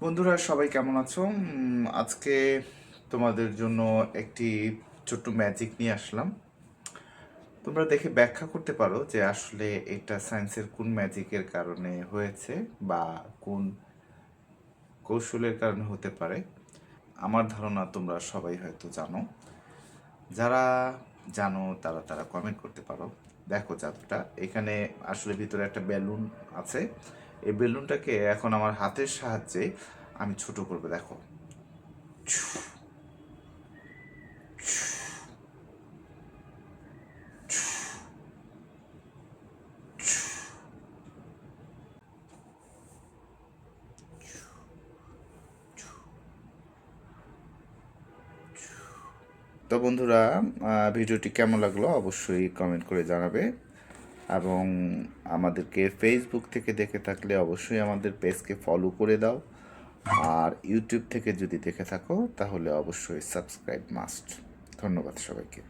বন্ধুরা সবাই কেমন আছো? আজকে তোমাদের জন্য একটি ছোট্ট ম্যাজিক নিয়ে আসলাম। তোমরা দেখে ব্যাখ্যা করতে পারো যে আসলে এটা সায়েন্সের কোন ম্যাজিকের কারণে হয়েছে বা কোন কৌশলের কারণে হতে পারে। আমার ধারণা তোমরা সবাই হয়তো জানো। যারা জানো তারা তারা কমেন্ট করতে পারো। দেখো জাদুটা এখানে আসলে ভিতরে একটা বেলুন আছে। এই বেলুনটাকে এখন আমার হাতের সাহায্যে আমি ছোট করবো। দেখো, তো বন্ধুরা, ভিডিওটি কেমন লাগলো অবশ্যই কমেন্ট করে জানাবে। এবং আমাদেরকে ফেসবুক থেকে দেখে থাকলে অবশ্যই আমাদের পেজকে ফলো করে দাও। আর ইউটিউব থেকে যদি দেখে থাকো তাহলে অবশ্যই সাবস্ক্রাইব মাস্ট। ধন্যবাদ সবাইকে।